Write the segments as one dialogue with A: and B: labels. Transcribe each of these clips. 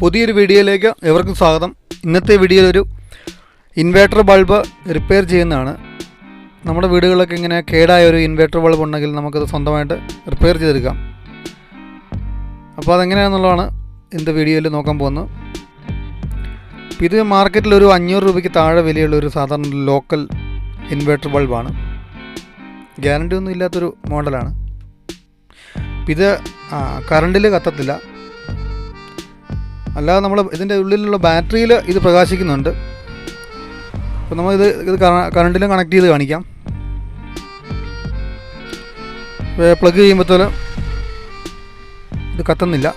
A: പുതിയൊരു വീഡിയോയിലേക്ക് എവർക്കും സ്വാഗതം. ഇന്നത്തെ വീഡിയോയിൽ ഒരു ഇൻവേർട്ടർ ബൾബ് റിപ്പയർ ചെയ്യുന്നതാണ്. നമ്മുടെ വീടുകളിലൊക്കെ ഇങ്ങനെ കേടായ ഒരു ഇൻവേർട്ടർ ബൾബ് ഉണ്ടെങ്കിൽ നമുക്കത് സ്വന്തമായിട്ട് റിപ്പയർ ചെയ്തെടുക്കാം. അപ്പോൾ അതെങ്ങനെയാണെന്നുള്ളതാണ് ഇന്നത്തെ വീഡിയോയിൽ നോക്കാൻ പോകുന്നത്. ഇത് മാർക്കറ്റിൽ ഒരു 500 രൂപയ്ക്ക് താഴെ വിലയുള്ള ഒരു സാധാരണ ലോക്കൽ ഇൻവേർട്ടർ ബൾബാണ്. ഗ്യാരണ്ടി ഒന്നും ഇല്ലാത്തൊരു മോഡലാണ്. ഇത് കറണ്ടിൽ കത്തത്തില്ല, അല്ലാതെ നമ്മൾ ഇതിൻ്റെ ഉള്ളിലുള്ള ബാറ്ററിയിൽ ഇത് പ്രകാശിക്കുന്നുണ്ട്. അപ്പോൾ നമ്മൾ ഇത് കറണ്ടിലും കണക്ട് ചെയ്ത് കാണിക്കാം. പ്ലഗ് ചെയ്യുമ്പോഴത്തേലും ഇത് കത്തുന്നില്ല.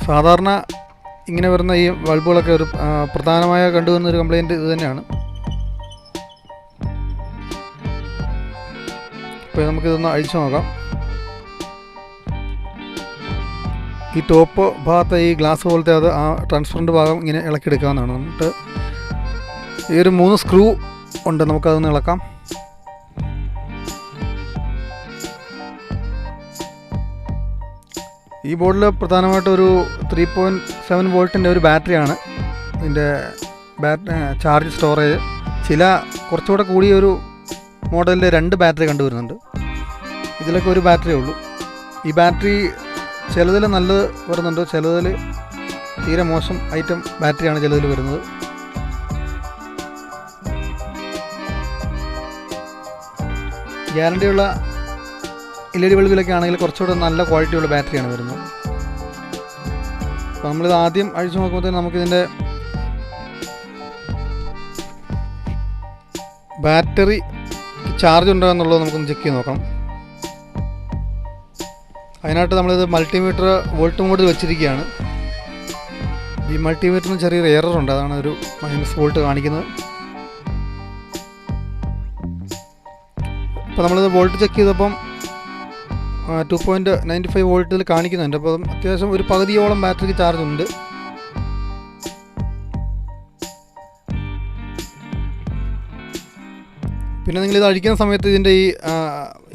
A: സാധാരണ ഇങ്ങനെ വരുന്ന ഈ ബൾബുകളൊക്കെ ഒരു പ്രധാനമായ കണ്ടുവരുന്നൊരു കംപ്ലയിൻറ്റ് ഇത് തന്നെയാണ്. അപ്പോൾ നമുക്കിതൊന്ന് അഴിച്ചു നോക്കാം. ഈ ടോപ്പ് ഭാഗത്തെ ഈ ഗ്ലാസ് പോലത്തെ അത് ആ ട്രാൻസ്പറൻറ്റ് ഭാഗം ഇങ്ങനെ ഇളക്കിയെടുക്കാവുന്നതാണ്. നമുക്ക് ഈ ഒരു 3 സ്ക്രൂ ഉണ്ട്, നമുക്കതൊന്ന് ഇളക്കാം. ഈ ബോർഡിൽ പ്രധാനമായിട്ടും ഒരു 3.7 വോൾട്ടിൻ്റെ ഒരു ബാറ്ററിയാണ് ഇതിൻ്റെ ചാർജ് സ്റ്റോറേജ്. കുറച്ചുകൂടെ കൂടിയ ഒരു മോഡലിൽ 2 ബാറ്ററി കണ്ടുവരുന്നുണ്ട്. ഇതിലൊക്കെ ഒരു ബാറ്ററിയേ ഉള്ളൂ. ഈ ബാറ്ററി ചിലതിൽ നല്ലത് വരുന്നുണ്ട്, ചിലതിൽ തീരെ മോശം ഐറ്റം ബാറ്ററിയാണ് ചിലതിൽ വരുന്നത്. ഗ്യാരണ്ടിയുള്ള LED ബൾബിലൊക്കെ ആണെങ്കിൽ കുറച്ചുകൂടെ നല്ല ക്വാളിറ്റിയുള്ള ബാറ്ററിയാണ് വരുന്നത്. അപ്പോൾ നമ്മളിത് ആദ്യം അഴിച്ചു നോക്കുമ്പോഴത്തേക്കും നമുക്കിതിൻ്റെ ബാറ്ററി ചാർജ് ഉണ്ടോ എന്നുള്ളത് നമുക്കൊന്ന് ചെക്ക് ചെയ്ത് നോക്കാം. അതിനായിട്ട് നമ്മളിത് മൾട്ടിമീറ്റർ വോൾട്ട് മോഡിൽ വെച്ചിരിക്കുകയാണ്. ഈ മൾട്ടിമീറ്ററിന് ചെറിയൊരു എററുണ്ട്, അതാണ് ഒരു -, വോൾട്ട് കാണിക്കുന്നത്. അപ്പോൾ നമ്മളിത് വോൾട്ട് ചെക്ക് ചെയ്തപ്പം 2.95 വോൾട്ടിൽ കാണിക്കുന്നുണ്ട്. അപ്പോൾ അത്യാവശ്യം ഒരു പകുതിയോളം ബാറ്ററിക്ക് ചാർജ് ഉണ്ട്. പിന്നെ നിങ്ങളിത് അഴിക്കുന്ന സമയത്ത് ഇതിൻ്റെ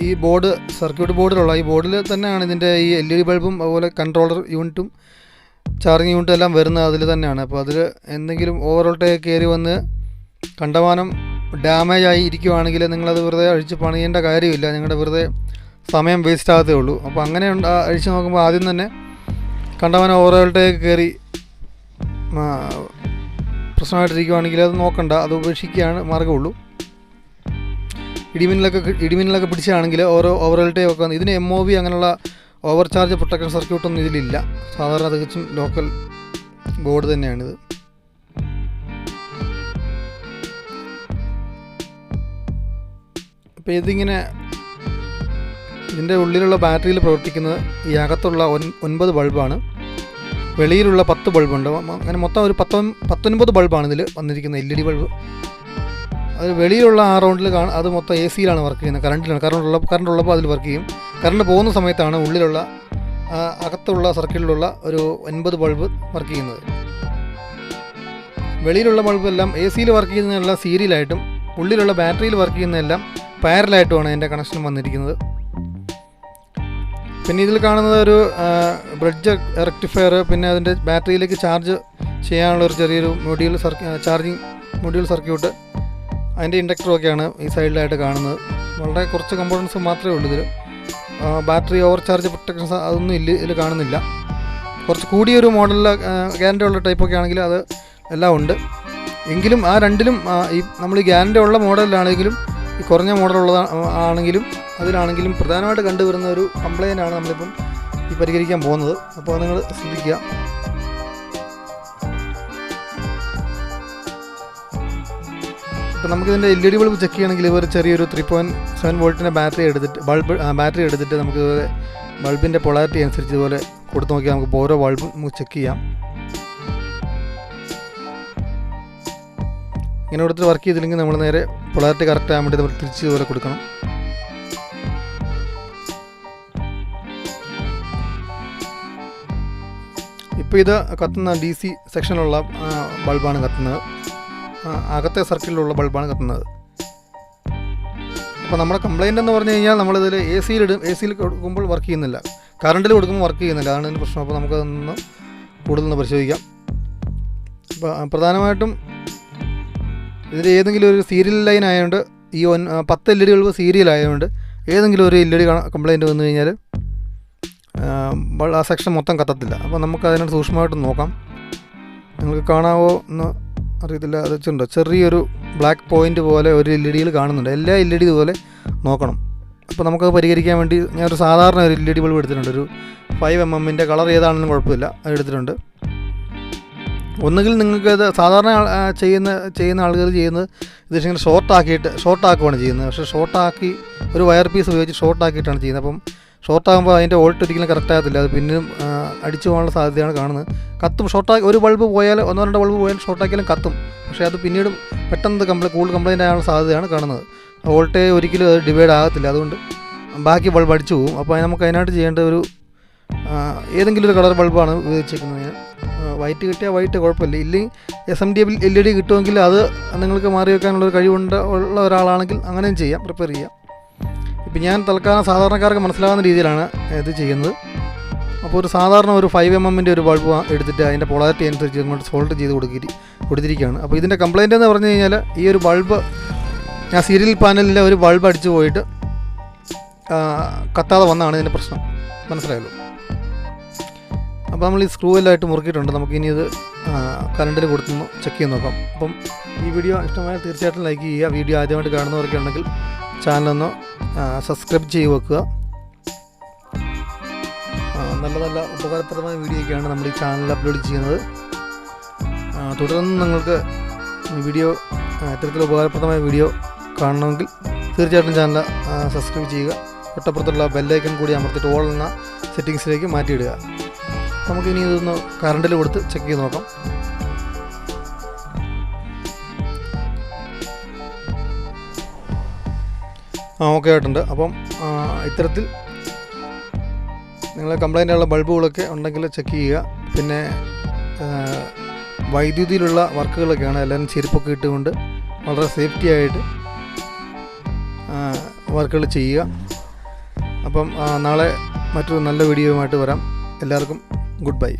A: ഈ ബോർഡ് സർക്യൂട്ട് ബോർഡിലുള്ള ഈ ബോർഡിൽ തന്നെയാണ് ഇതിൻ്റെ ഈ LED ബൾബും അതുപോലെ കൺട്രോളർ യൂണിറ്റും ചാർജിങ് യൂണിറ്റും എല്ലാം വരുന്നത് അതിൽ തന്നെയാണ്. അപ്പോൾ അതിൽ എന്തെങ്കിലും ഓവറോൾട്ടേക്ക് കയറി വന്ന് കണ്ടമാനം ഡാമേജ് ആയി ഇരിക്കുവാണെങ്കിൽ നിങ്ങളത് വെറുതെ അഴിച്ച് പണിയേണ്ട കാര്യമില്ല, നിങ്ങളുടെ വെറുതെ സമയം വേസ്റ്റ് ആകത്തേ ഉള്ളൂ. അപ്പോൾ അങ്ങനെ അഴിച്ച് നോക്കുമ്പോൾ ആദ്യം തന്നെ കണ്ടമാനം ഓവറോൾട്ടേക്ക് കയറി പ്രശ്നമായിട്ടിരിക്കുവാണെങ്കിൽ അത് നോക്കണ്ട, അത് ഉപേക്ഷിക്കുകയാണ് മാർഗ്ഗമുള്ളൂ. ഇടിമിന്നലൊക്കെ പിടിച്ചാണെങ്കിൽ ഓരോ ഓവറോൾട്ടേക്ക് ഒക്കെ ഇതിന് MOV അങ്ങനെയുള്ള ഓവർ ചാർജ് പ്രൊട്ടക്ഷൻ സർക്യൂട്ടൊന്നും ഇതിലില്ല. സാധാരണ തികച്ചും ലോക്കൽ ബോർഡ് തന്നെയാണിത്. അപ്പോൾ ഇതിൻ്റെ ഉള്ളിലുള്ള ബാറ്ററിയിൽ പ്രവർത്തിക്കുന്നത് ഈ അകത്തുള്ള 9 ബൾബാണ്. വെളിയിലുള്ള 10 ബൾബുണ്ട്. അങ്ങനെ മൊത്തം ഒരു 19 ബൾബാണ് ഇതിൽ വന്നിരിക്കുന്ന LED ബൾബ്. അത് വെളിയിലുള്ള ആ റൗണ്ടിൽ അത് മൊത്തം AC-യിലാണ് വർക്ക് ചെയ്യുന്നത്, കറണ്ടിലാണ്. കറണ്ട് ഉള്ളപ്പോൾ അതിൽ വർക്ക് ചെയ്യും. കറണ്ട് പോകുന്ന സമയത്താണ് ഉള്ളിലുള്ള അകത്തുള്ള സർക്യൂട്ടിലുള്ള ഒരു 9 ബൾബ് വർക്ക് ചെയ്യുന്നത്. വെളിയിലുള്ള ബൾബെല്ലാം AC-യിൽ വർക്ക് ചെയ്യുന്നതെല്ലാം സീരിയലായിട്ടും ഉള്ളിലുള്ള ബാറ്ററിയിൽ വർക്ക് ചെയ്യുന്നതെല്ലാം പാരലായിട്ടുമാണ് അതിൻ്റെ കണക്ഷൻ വന്നിരിക്കുന്നത്. പിന്നെ ഇതിൽ കാണുന്നത് ഒരു ബ്രിഡ്ജ് റെക്ടിഫയർ, പിന്നെ അതിൻ്റെ ബാറ്ററിയിലേക്ക് ചാർജ് ചെയ്യാനുള്ള ഒരു ചെറിയൊരു ചാർജിങ് മൊഡ്യൂൾ സർക്യൂട്ട്, അതിൻ്റെ ഇൻഡക്ടറൊക്കെയാണ് ഈ സൈഡിലായിട്ട് കാണുന്നത്. വളരെ കുറച്ച് കമ്പോണൻസ് മാത്രമേ ഉള്ളൂ ഇതിൽ. ബാറ്ററി ഓവർ ചാർജ് പ്രൊട്ടക്ഷൻ അതൊന്നും ഇതിൽ കാണുന്നില്ല. കുറച്ച് കൂടിയൊരു മോഡലിൽ ഗ്യാരണ്ടി ഉള്ള ടൈപ്പൊക്കെ ആണെങ്കിൽ അത് എല്ലാം ഉണ്ട്. എങ്കിലും ആ രണ്ടിലും ഈ നമ്മൾ ഈ ഗ്യാരണ്ടി ഉള്ള മോഡലിലാണെങ്കിലും ഈ കുറഞ്ഞ മോഡലുള്ള അതിലാണെങ്കിലും പ്രധാനമായിട്ട് കണ്ടുവരുന്ന ഒരു കംപ്ലയിൻ്റാണ് നമ്മളിപ്പം ഈ പരിഹരിക്കാൻ പോകുന്നത്. അപ്പോൾ നിങ്ങൾ ശ്രദ്ധിക്കുക. ഇപ്പോൾ നമുക്കിതിൻ്റെ LED ബൾബ് ചെക്ക് ചെയ്യണമെങ്കിൽ ഒരു ചെറിയൊരു 3.7 വോൾട്ടിൻ്റെ ബാറ്ററി എടുത്തിട്ട് നമുക്ക് ബൾബിൻ്റെ പൊളാരിറ്റി അനുസരിച്ച് ഇതുപോലെ കൊടുത്ത് നോക്കിയാൽ നമുക്ക് ഓരോ ബൾബും നമുക്ക് ചെക്ക് ചെയ്യാം. ഇങ്ങനെ കൊടുത്തിട്ട് വർക്ക് ചെയ്തില്ലെങ്കിൽ നമ്മൾ നേരെ പൊളാരിറ്റി കറക്റ്റ് ആകാൻ വേണ്ടി നമ്മൾ തിരിച്ച് ഇതുപോലെ കൊടുക്കണം. ഇപ്പോൾ ഇത് കത്തുന്ന DC സെക്ഷനിലുള്ള ബൾബാണ് കത്തുന്നത്. അകത്തെ സർക്കിളിലുള്ള ബൾബാണ് കത്തുന്നത്. അപ്പോൾ നമ്മുടെ കംപ്ലയിൻ്റ് എന്ന് പറഞ്ഞു കഴിഞ്ഞാൽ നമ്മളിതിൽ എ സിയിൽ കൊടുക്കുമ്പോൾ വർക്ക് ചെയ്യുന്നില്ല, കറണ്ടിൽ കൊടുക്കുമ്പോൾ വർക്ക് ചെയ്യുന്നില്ല, അതാണ് ഇതിൻ്റെ പ്രശ്നം. അപ്പോൾ നമുക്കതൊന്ന് കൂടുതലൊന്ന് പരിശോധിക്കാം. അപ്പോൾ പ്രധാനമായിട്ടും ഇതിൽ ഏതെങ്കിലും ഒരു സീരിയൽ ലൈൻ ആയതുകൊണ്ട്, ഈ 10 LED ബൾബ് സീരിയൽ ആയതുകൊണ്ട് ഏതെങ്കിലും ഒരു LED കംപ്ലയിൻറ്റ് വന്നു കഴിഞ്ഞാൽ ആ സെക്ഷൻ മൊത്തം കത്തത്തില്ല. അപ്പോൾ നമുക്ക് അതിനോട് സൂക്ഷ്മമായിട്ട് നോക്കാം. നിങ്ങൾക്ക് കാണാവോ എന്ന് അറിയത്തില്ല, അത് വെച്ചിട്ടുണ്ടോ ചെറിയൊരു ബ്ലാക്ക് പോയിൻ്റ് പോലെ ഒരു LED കാണുന്നുണ്ട്. എല്ലാ LED ഇതുപോലെ നോക്കണം. അപ്പോൾ നമുക്കത് പരിഹരിക്കാൻ വേണ്ടി ഞാനൊരു സാധാരണ ഒരു LED ബൾബ് എടുത്തിട്ടുണ്ട്. ഒരു 5mm കളർ ഏതാണെന്നും കുഴപ്പമില്ല, അത് എടുത്തിട്ടുണ്ട്. ഒന്നുകിൽ നിങ്ങൾക്കത് സാധാരണ ചെയ്യുന്ന ആളുകൾ ചെയ്യുന്നത് ഇത് ഇങ്ങനെ ഷോർട്ടാക്കുവാണ് ചെയ്യുന്നത്. പക്ഷേ ഷോർട്ടാക്കി ഒരു വയർ പീസ് ഉപയോഗിച്ച് ഷോർട്ടാക്കിയിട്ടാണ് ചെയ്യുന്നത്. അപ്പം ഷോർട്ടാകുമ്പോൾ അതിൻ്റെ വോൾട്ട് ഒരിക്കലും കറക്റ്റ് ആകത്തില്ല, അത് പിന്നെയും അടിച്ചു പോകാനുള്ള സാധ്യതയാണ് കാണുന്നത്. കത്തും, ഷോർട്ടാക്കി ഒരു ബൾബ് പോയാൽ 1-2 ബൾബ് പോയാൽ ഷോർട്ടാക്കിയാലും കത്തും. പക്ഷേ അത് പിന്നീട് പെട്ടെന്ന് കൂടുതൽ കംപ്ലയിൻ്റ് ആകാനുള്ള സാധ്യതയാണ് കാണുന്നത്. വോൾട്ടേജ് ഒരിക്കലും അത് ഡിവൈഡ് ആകത്തില്ല, അതുകൊണ്ട് ബാക്കി ബൾബ് അടിച്ചു പോകും. അപ്പോൾ നമുക്ക് അതിനായിട്ട് ചെയ്യേണ്ട ഒരു ഏതെങ്കിലും ഒരു കളർ ബൾബാണ് ഉപയോഗിച്ചിരിക്കുന്നത്. വൈറ്റ് കിട്ടിയാൽ വൈറ്റ് കുഴപ്പമില്ല, ഇല്ലെങ്കിൽ SMD LED കിട്ടുമെങ്കിൽ അത് നിങ്ങൾക്ക് മാറി വെക്കാനുള്ള കഴിവുള്ള ഒരാളാണെങ്കിൽ അങ്ങനെയും ചെയ്യാം, പ്രിപ്പയർ ചെയ്യാം. ഇപ്പം ഞാൻ തൽക്കാലം സാധാരണക്കാർക്ക് മനസ്സിലാകുന്ന രീതിയിലാണ് ഇത് ചെയ്യുന്നത്. അപ്പോൾ ഒരു സാധാരണ ഒരു 5mm ഒരു ബൾബ് എടുത്തിട്ട് അതിൻ്റെ പൊളാരിറ്റി അനുസരിച്ച് ഇങ്ങോട്ട് സോൾട്ട് ചെയ്ത് കൊടുത്തിരിക്കുകയാണ്. അപ്പോൾ ഇതിൻ്റെ കംപ്ലയിൻ്റ് എന്ന് പറഞ്ഞു കഴിഞ്ഞാൽ ഈ ഒരു ബൾബ് ഞാൻ സീരിയൽ പാനലിലെ ഒരു ബൾബ് അടിച്ചു പോയിട്ട് കത്താതെ വന്നാണ് ഇതിൻ്റെ പ്രശ്നം, മനസ്സിലായല്ലോ. അപ്പോൾ നമ്മൾ ഈ സ്ക്രൂ എല്ലായിട്ട് മുറുക്കിയിട്ടുണ്ട്. നമുക്കിനി ഇത് കറണ്ടിൽ കൊടുത്തൊന്ന് ചെക്ക് ചെയ്ത് നോക്കാം. അപ്പം ഈ വീഡിയോ ഇഷ്ടമായാൽ തീർച്ചയായിട്ടും ലൈക്ക് ചെയ്യുക. വീഡിയോ ആദ്യമായിട്ട് കാണുന്നവരൊക്കെ ഉണ്ടെങ്കിൽ ചാനലൊന്ന് സബ്സ്ക്രൈബ് ചെയ്ത് വെക്കുക. നല്ല നല്ല ഉപകാരപ്രദമായ വീഡിയോയൊക്കെയാണ് നമ്മൾ ഈ ചാനലിൽ അപ്ലോഡ് ചെയ്യുന്നത്. തുടർന്ന് നിങ്ങൾക്ക് ഈ വീഡിയോ ഇത്തരത്തിൽ ഉപകാരപ്രദമായ വീഡിയോ കാണണമെങ്കിൽ തീർച്ചയായിട്ടും ചാനൽ സബ്സ്ക്രൈബ് ചെയ്യുക. തൊട്ടപ്പുറത്തുള്ള ബെല്ലൈക്കൺ കൂടി അമർത്തിയിട്ട് ഓൾ എന്ന സെറ്റിങ്സിലേക്ക് മാറ്റിയിടുക. നമുക്കിനി ഇതൊന്ന് കറണ്ടിൽ കൊടുത്ത് ചെക്ക് ചെയ്ത് നോക്കാം. ഓക്കെ ആയിട്ടുണ്ട്. അപ്പം ഇത്തരത്തിൽ നിങ്ങൾ കംപ്ലൈൻ്റുള്ള ബൾബുകളൊക്കെ ഉണ്ടെങ്കിൽ ചെക്ക് ചെയ്യുക. പിന്നെ വൈദ്യുതിയിലുള്ള വർക്കുകളൊക്കെയാണ്, എല്ലാവരും ചെരുപ്പൊക്കെ ഇട്ടുകൊണ്ട് വളരെ സേഫ്റ്റി ആയിട്ട് വർക്കുകൾ ചെയ്യുക. അപ്പം നാളെ മറ്റൊരു നല്ല വീഡിയോയുമായിട്ട് വരാം. എല്ലാവർക്കും ഗുഡ് ബൈ.